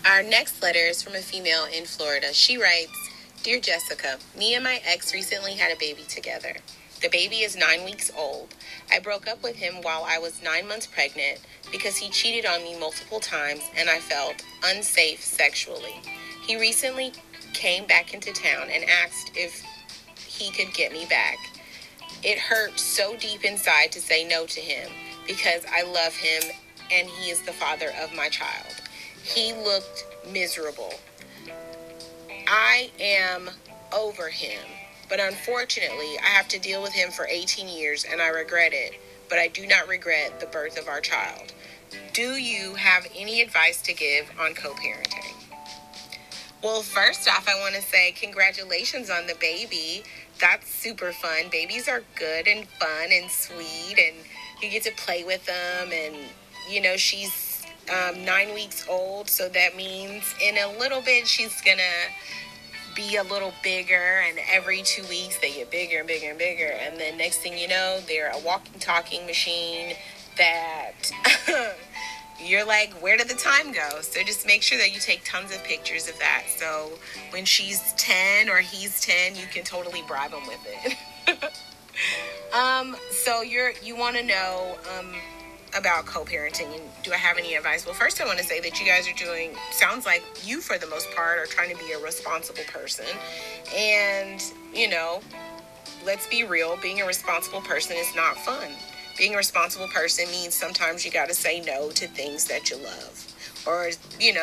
Our next letter is from a female in Florida. She writes, Dear Jessica, me and my ex recently had a baby together. The baby is 9 weeks old. I broke up with him while I was 9 months pregnant because he cheated on me multiple times and I felt unsafe sexually. He recently came back into town and asked if he could get me back. It hurt so deep inside to say no to him because I love him and he is the father of my child. He looked miserable. I am over him, but unfortunately, I have to deal with him for 18 years and I regret it, but I do not regret the birth of our child. Do you have any advice to give on co-parenting? Well, first off, I want to say congratulations on the baby. That's super fun. Babies are good and fun and sweet, and you get to play with them. And, she's 9 weeks old, so that means in a little bit she's going to be a little bigger, and every 2 weeks they get bigger and bigger and bigger. And then next thing you know, they're a walking, talking machine that... you're like, where did the time go? So just make sure that you take tons of pictures of that. So when she's 10 or he's 10, you can totally bribe them with it. So you want to know about co-parenting, and do I have any advice? Well, first I want to say that you guys are doing, sounds like you for the most part are trying to be a responsible person. And, let's be real, being a responsible person is not fun. Being a responsible person means sometimes you got to say no to things that you love. Or, you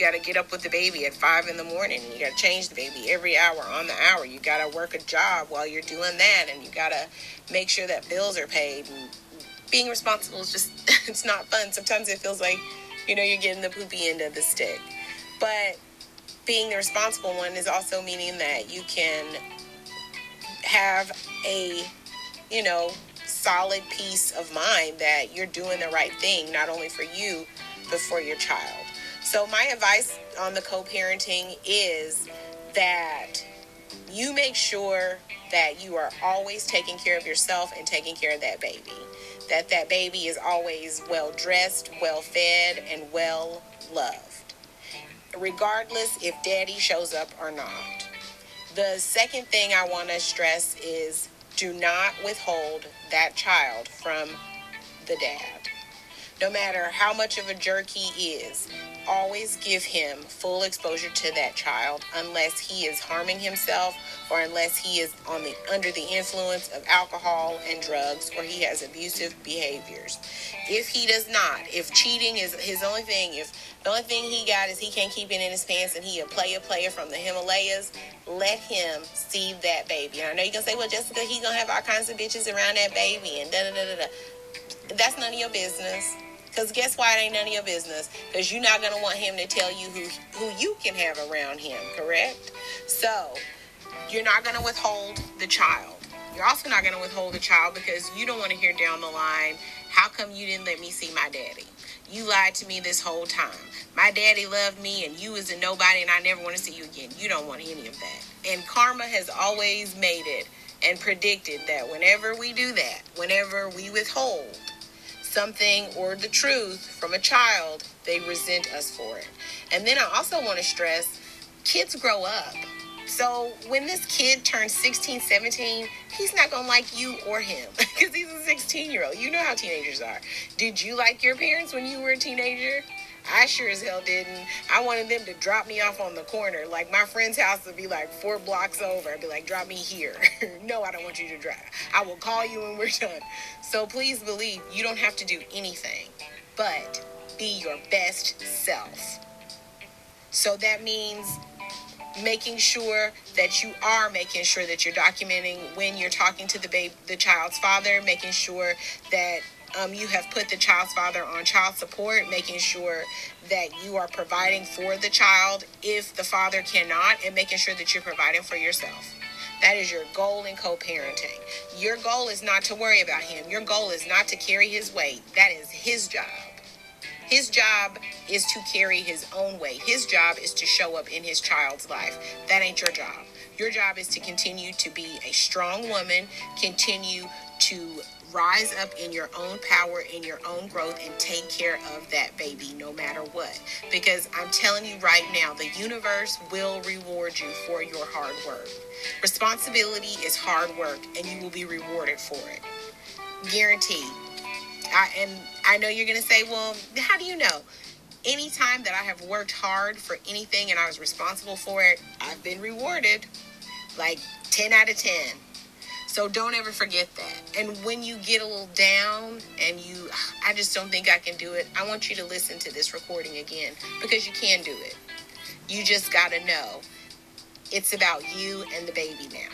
got to get up with the baby at 5 in the morning and you got to change the baby every hour on the hour. You got to work a job while you're doing that, and you got to make sure that bills are paid. And being responsible is just, it's not fun. Sometimes it feels like, you're getting the poopy end of the stick. But being the responsible one is also meaning that you can have a, solid peace of mind that you're doing the right thing, not only for you, but for your child. So my advice on the co-parenting is that you make sure that you are always taking care of yourself and taking care of that baby. That baby is always well dressed, well fed, and well loved, regardless if daddy shows up or not. The second thing I want to stress is do not withhold that child from the dad. No matter how much of a jerk he is, always give him full exposure to that child unless he is harming himself or unless he is under the influence of alcohol and drugs or he has abusive behaviors. If he does not, if cheating is his only thing, if the only thing he got is he can't keep it in his pants and he a player from the Himalayas, let him see that baby. And I know you're going to say, well, Jessica, he going to have all kinds of bitches around that baby and da-da-da-da-da. That's none of your business. Because guess why it ain't none of your business? Because you're not going to want him to tell you who you can have around him, correct? So, you're not going to withhold the child. You're also not going to withhold the child because you don't want to hear down the line, how come you didn't let me see my daddy? You lied to me this whole time. My daddy loved me and you was a nobody and I never want to see you again. You don't want any of that. And karma has always made it and predicted that whenever we do that, whenever we withhold something or the truth from a child, they resent us for it. And then I also want to stress, kids grow up. So when this kid turns 16, 17, he's not going to like you or him because he's a 16-year-old. You know how teenagers are. Did you like your parents when you were a teenager? I sure as hell didn't. I wanted them to drop me off on the corner. Like my friend's house would be like 4 blocks over. I'd be like, drop me here. No, I don't want you to drive. I will call you when we're done. So please believe you don't have to do anything but be your best self. So that means making sure that you are making sure that you're documenting when you're talking to the child's father, making sure that you have put the child's father on child support, making sure that you are providing for the child if the father cannot, and making sure that you're providing for yourself. That is your goal in co-parenting. Your goal is not to worry about him. Your goal is not to carry his weight. That is his job. His job is to carry his own weight. His job is to show up in his child's life. That ain't your job. Your job is to continue to be a strong woman, continue to rise up in your own power, in your own growth, and take care of that baby no matter what. Because I'm telling you right now, the universe will reward you for your hard work. Responsibility is hard work, and you will be rewarded for it. Guaranteed. I know you're going to say, well, how do you know? Anytime that I have worked hard for anything and I was responsible for it, I've been rewarded. Like 10 out of 10. So don't ever forget that. And when you get a little down and I just don't think I can do it, I want you to listen to this recording again, because you can do it. You just got to know it's about you and the baby now.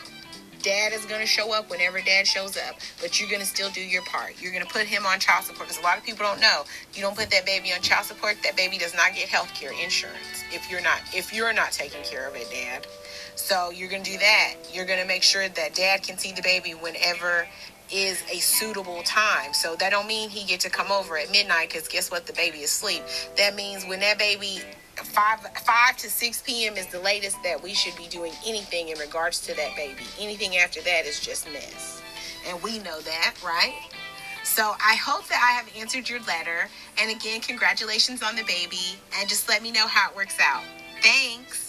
Dad is going to show up whenever dad shows up, but you're going to still do your part. You're going to put him on child support, because a lot of people don't know. You don't put that baby on child support, that baby does not get health care insurance if you're not taking care of it, Dad. So you're going to do that. You're going to make sure that dad can see the baby whenever is a suitable time. So that don't mean he get to come over at midnight, because guess what? The baby is asleep. That means when that baby 5 to 6 p.m. is the latest that we should be doing anything in regards to that baby. Anything after that is just mess. And we know that, right? So I hope that I have answered your letter. And again, congratulations on the baby. And just let me know how it works out. Thanks.